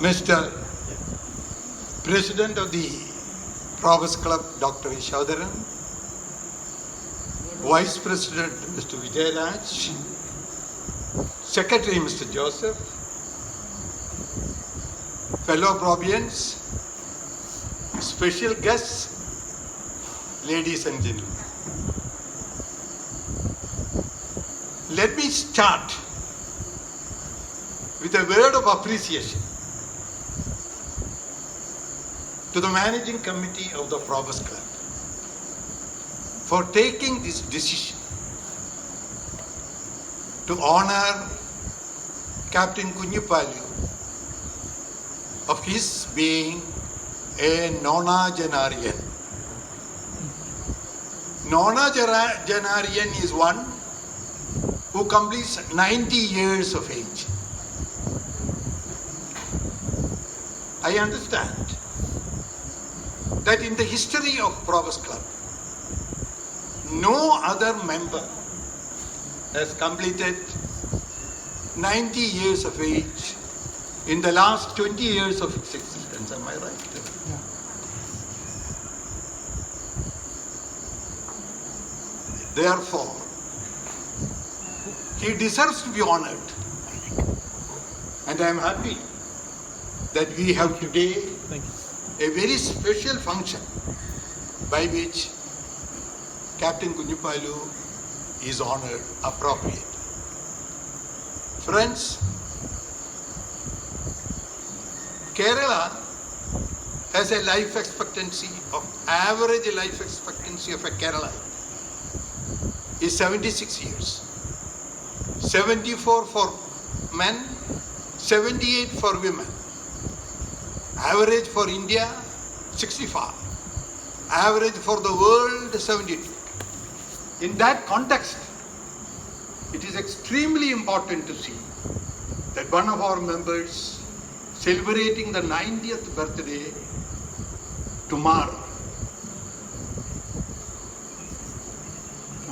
Mr. President of the Progress Club, Dr. Ishadaran, Vice President, Mr. Vijayaraj, Secretary, Mr. Joseph, fellow Provians, special guests, ladies and gentlemen. Let me start with a word of appreciation to the Managing Committee of the Progress Club for taking this decision to honor Captain Kunjipalu of his being a nonagenarian. Nonagenarian is one who completes 90 years of age. I understand that in the history of Progress Club, no other member has completed 90 years of age in the last 20 years of its existence. Am I right? Yeah. Therefore, he deserves to be honored. And I am happy that we have today a very special function by which Captain Kunjipalu is honored appropriately. Friends, Kerala has a life expectancy of, average life expectancy of a Kerala is 76 years. 74 for men, 78 for women. Average for India, 65. Average for the world, 72. In that context, it is extremely important to see that one of our members celebrating the 90th birthday tomorrow.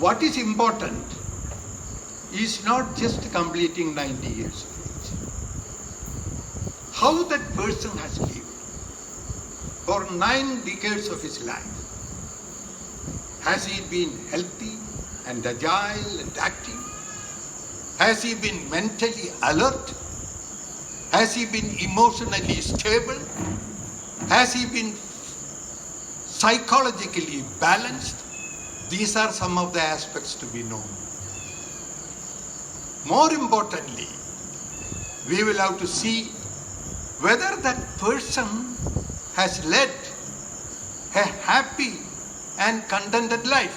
What is important is not just completing 90 years of age. How that person has lived for 9 decades of his life. Has he been healthy and agile and active? Has he been mentally alert? Has he been emotionally stable? Has he been psychologically balanced? These are some of the aspects to be known. More importantly, we will have to see whether that person has led a happy and contented life.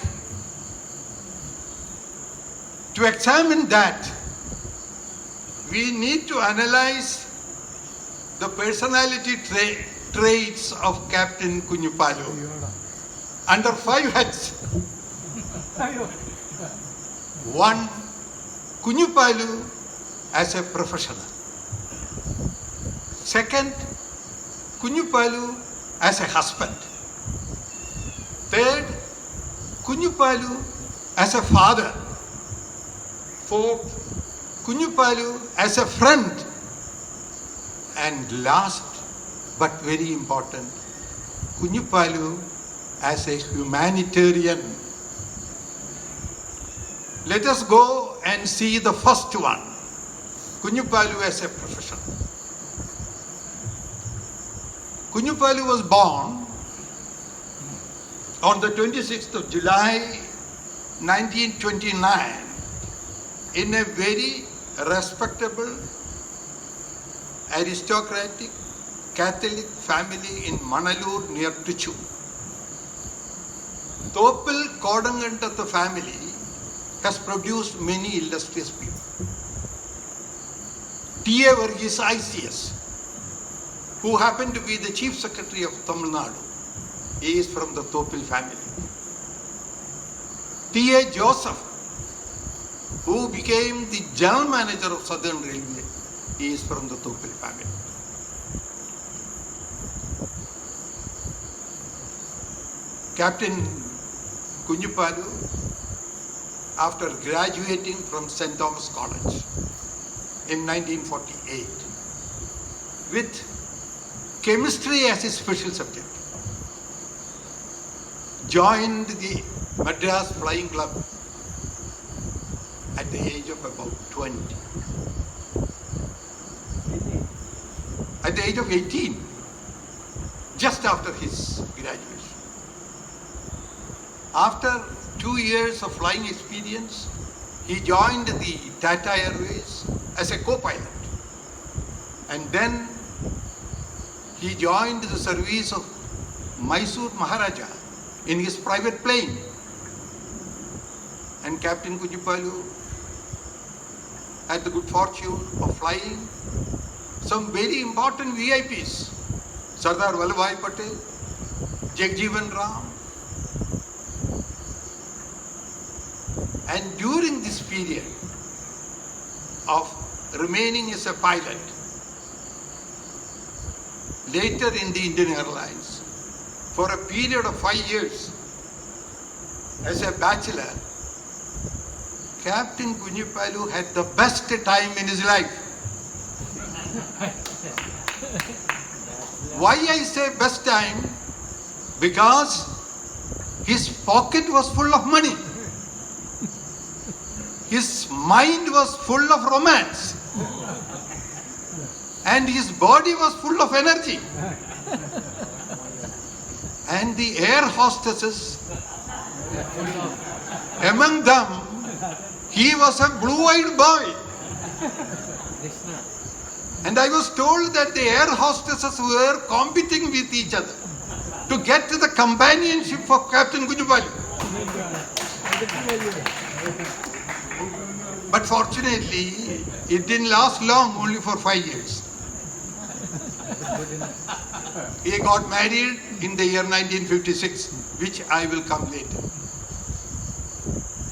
To examine that, we need to analyze the personality traits of Captain Kunjipalu under 5 heads. 1. Kunjipalu as a professional. 2nd, Kunjipalu as a husband. 3rd, Kunjipalu as a father. 4th, Kunjipalu as a friend. And last but very important, Kunjipalu as a humanitarian. Let us go and see the first one, Kunjipalu as a professional. Kunjipalu was born on the 26th of July 1929 in a very respectable, aristocratic, Catholic family in Manalur near Trichy. Thoppil Kodangantatha family has produced many illustrious people. T.A. Varghese ICS, who happened to be the Chief Secretary of Tamil Nadu, he is from the Thoppil family. T.A. Joseph, who became the General Manager of Southern Railway, he is from the Thoppil family. Captain Kunjipalu, after graduating from St. Thomas College in 1948, with chemistry as his special subject. Joined the Madras Flying Club at the age of about 20. At the age of 18, just after his graduation. After 2 years of flying experience, he joined the Tata Airways as a co-pilot. And then he joined the service of Mysore Maharaja in his private plane. And Captain Kunjipalu had the good fortune of flying some very important VIPs. Sardar Vallabhbhai Patel, Jagjeevan Ram. And during this period of remaining as a pilot, later in the Indian Airlines, for a period of 5 years, as a bachelor, Captain Kunjipalu had the best time in his life. Why I say best time? Because his pocket was full of money. His mind was full of romance. And his body was full of energy. And the air hostesses, among them, he was a blue-eyed boy. And I was told that the air hostesses were competing with each other to get to the companionship of Captain Kunjipalu. But fortunately, it didn't last long, only for 5 years. He got married in the year 1956, which I will come later.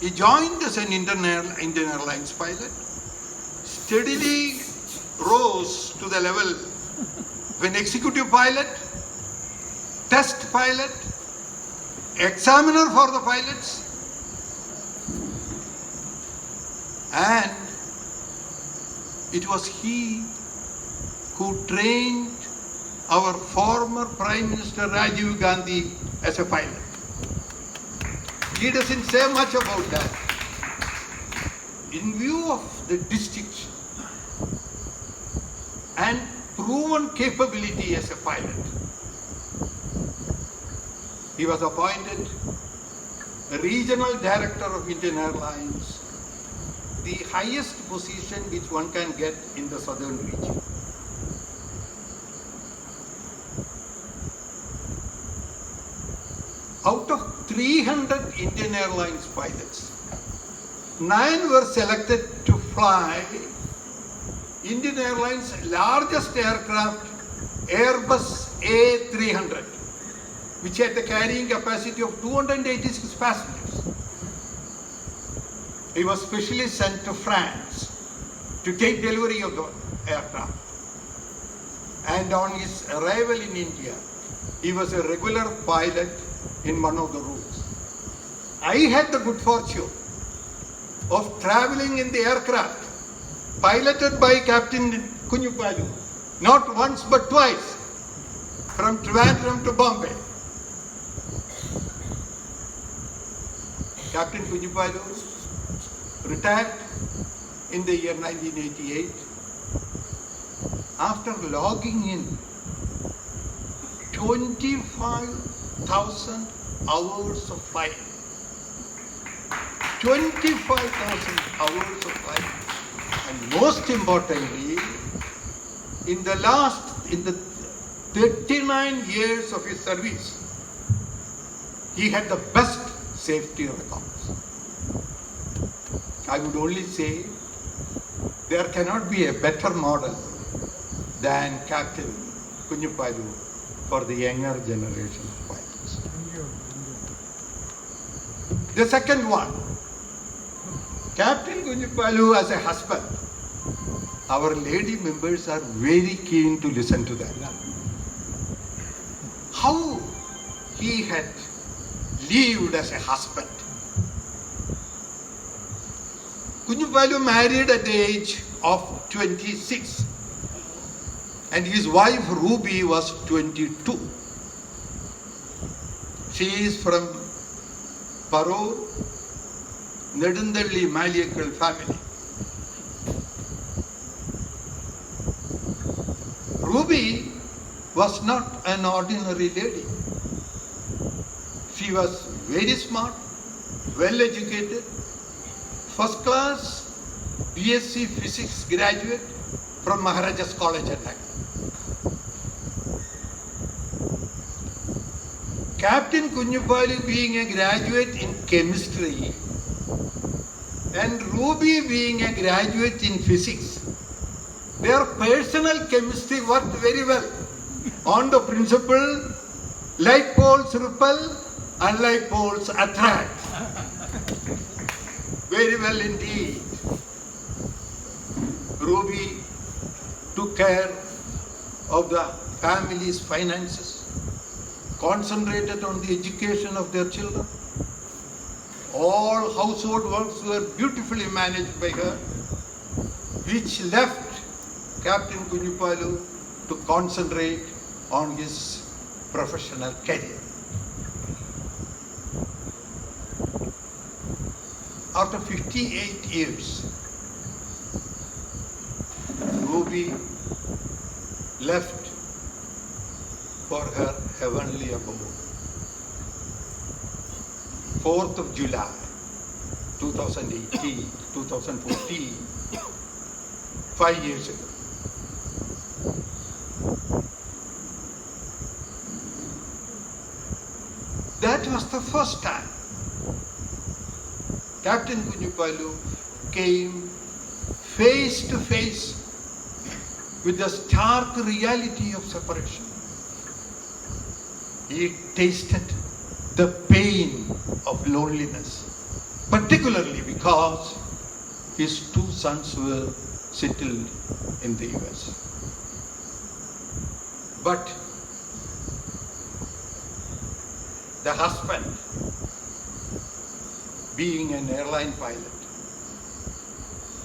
He joined as an Indian Airlines pilot, steadily rose to the level of an executive pilot, test pilot, examiner for the pilots, and it was he who trained our former Prime Minister Rajiv Gandhi as a pilot. He doesn't say much about that. In view of the distinction and proven capability as a pilot, he was appointed Regional Director of Indian Airlines, the highest position which one can get in the southern region. Out of 300 Indian Airlines pilots, 9 were selected to fly Indian Airlines' largest aircraft, Airbus A300, which had the carrying capacity of 286 passengers. He was specially sent to France to take delivery of the aircraft. And on his arrival in India, he was a regular pilot in one of the routes. I had the good fortune of traveling in the aircraft piloted by Captain Kunjipalu, not once but twice, from Trivandrum to Bombay. Captain Kunjipalu retired in the year 1988 after logging in 25,000 hours of flying. 25,000 hours of flying. And most importantly, in the 39 years of his service, he had the best safety records. I would only say there cannot be a better model than Captain Kunjipalu for the younger generation of pilots. The second one, Captain Kunjipalu as a husband. Our lady members are very keen to listen to that. How he had lived as a husband. Kunjipalu married at the age of 26. and his wife Ruby was 22. She is from Parur, Nedundalli Maliyakal family. Ruby was not an ordinary lady. She was very smart, well educated, first class BSc Physics graduate from Maharaja's College at Dhaka. Captain Kunjipalu being a graduate in chemistry and Ruby being a graduate in physics, their personal chemistry worked very well on the principle like poles repel, unlike poles attract. Very well indeed. Ruby took care of the family's finances, concentrated on the education of their children. All household works were beautifully managed by her, which left Captain Kunjipalu to concentrate on his professional career. After 58 years, Ruby left for her heavenly abode. 4th of July, 2018, 2014, 5 years ago. That was the first time Captain Kunjipalu came face to face with the stark reality of separation. He tasted the pain of loneliness, particularly because his two sons were settled in the US. But the husband, being an airline pilot,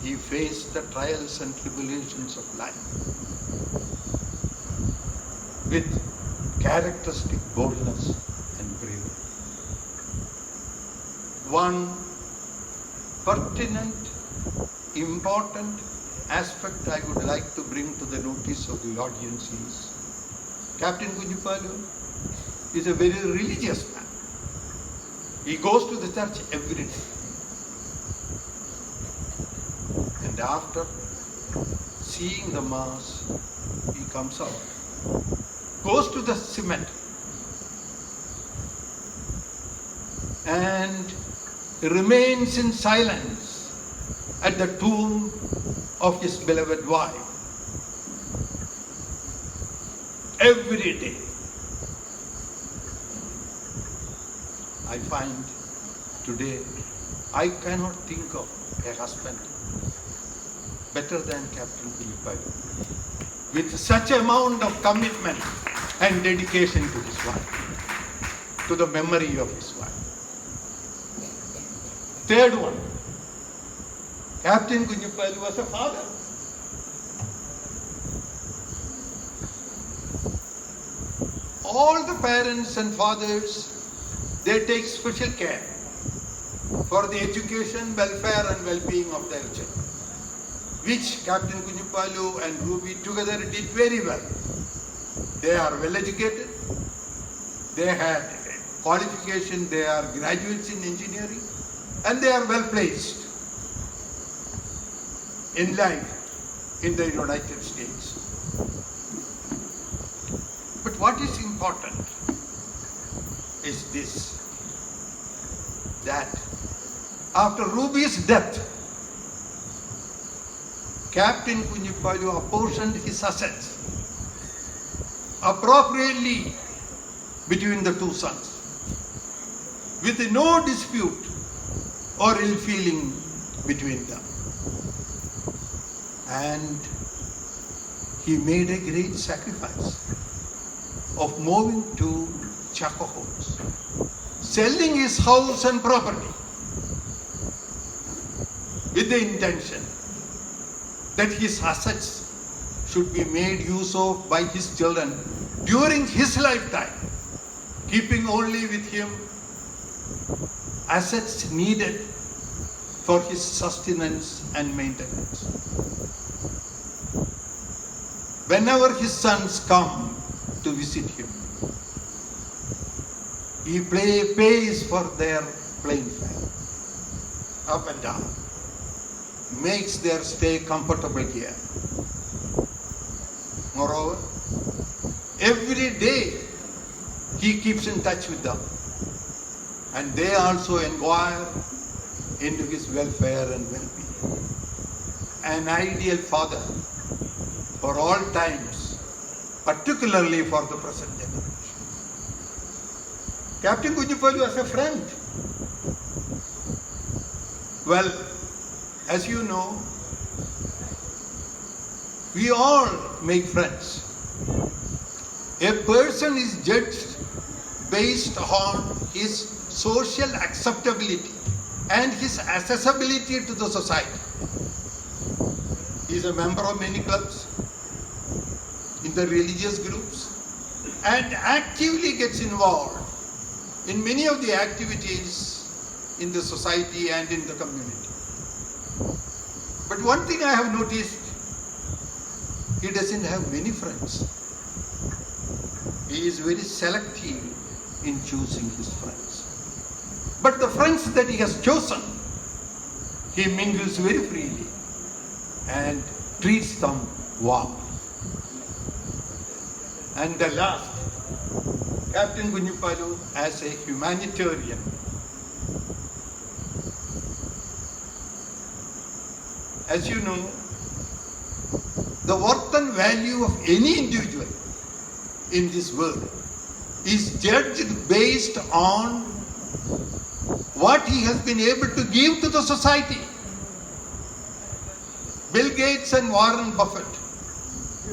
he faced the trials and tribulations of life with characteristic boldness and bravery. One pertinent, important aspect I would like to bring to the notice of the audience is Captain Kunjipalu is a very religious man. He goes to the church every day. And after seeing the mass, he comes out, goes to the cemetery, and remains in silence at the tomb of his beloved wife. Every day. I find today I cannot think of a husband better than Captain Kunjipalu, with such amount of commitment and dedication to his wife, to the memory of his wife. Third one, Captain Kunjipalu was a father. All the parents and fathers, they take special care for the education, welfare and well-being of their children, which Captain Kunjipalu and Ruby together did very well. They are well educated, they had qualification, they are graduates in engineering, and they are well placed in life in the United States. But what is important is this, that after Ruby's death, Captain Kunjipalu apportioned his assets appropriately between the two sons, with no dispute or ill feeling between them. And he made a great sacrifice of moving to Chaco Homes, selling his house and property with the intention that his assets should be made use of by his children during his lifetime, keeping only with him assets needed for his sustenance and maintenance. Whenever his sons come to visit him, he pays for their plane fare, up and down, makes their stay comfortable here. Moreover, every day he keeps in touch with them, and they also inquire into his welfare and well-being. An ideal father for all times, particularly for the present generation. Captain Kunjipalu as a friend. Well, as you know, we all make friends. A person is judged based on his social acceptability and his accessibility to the society. He is a member of many clubs, in the religious groups, and actively gets involved in many of the activities in the society and in the community. But one thing I have noticed, he doesn't have many friends. He is very selective in choosing his friends. But the friends that he has chosen, he mingles very freely and treats them warmly. And the last, Captain Kunjipalu as a humanitarian. As you know, the worth and value of any individual in this world is judged based on what he has been able to give to the society. Bill Gates and Warren Buffett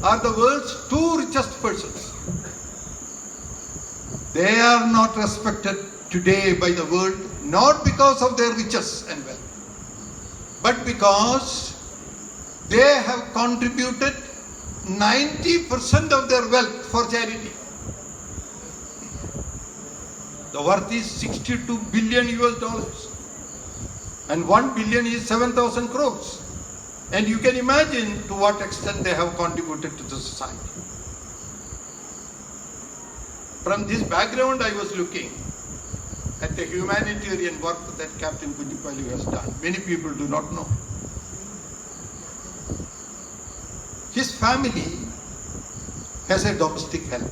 are the world's two richest persons. They are not respected today by the world, not because of their riches and wealth, but because they have contributed 90% of their wealth for charity. The worth is 62 billion US dollars, and 1 billion is 7,000 crores. And you can imagine to what extent they have contributed to the society. From this background, I was looking at the humanitarian work that Captain Kunjipalu has done. Many people do not know. His family has a domestic helper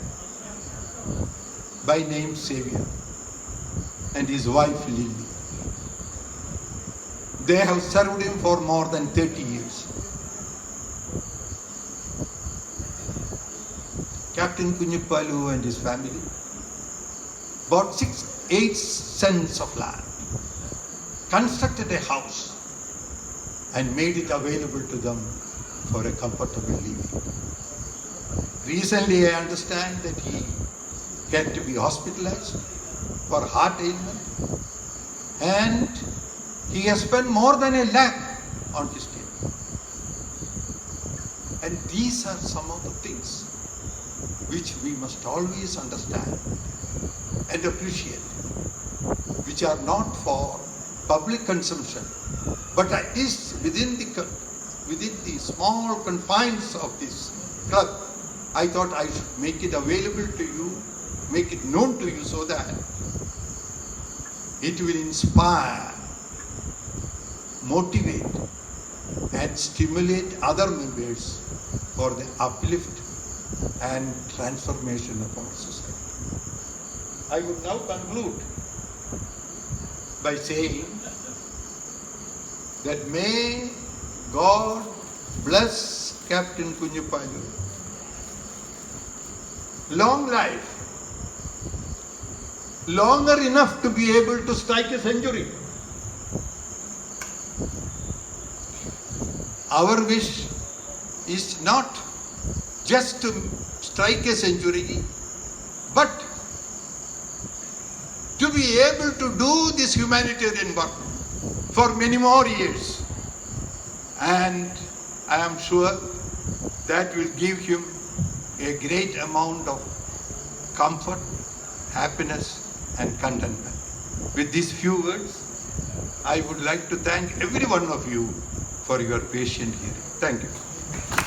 by name Xavier and his wife Lily. They have served him for more than 30 years. Captain Kunjipalu and his family bought 8 cents of land, constructed a house, and made it available to them for a comfortable living. Recently, I understand that he had to be hospitalized for heart ailment, and he has spent more than $1 lakh on his care. And these are some of the things which we must always understand and appreciate, which are not for public consumption, but at least within the small confines of this club. I thought I should make it available to you, make it known to you, so that it will inspire, motivate, and stimulate other members for the uplift and transformation of our society. I would now conclude by saying that may God bless Captain Kunjipalu. Long life, longer enough to be able to strike a century. Our wish is not just to strike a century, but to be able to do this humanitarian work for many more years. And I am sure that will give him a great amount of comfort, happiness and contentment. With these few words, I would like to thank every one of you for your patient hearing. Thank you.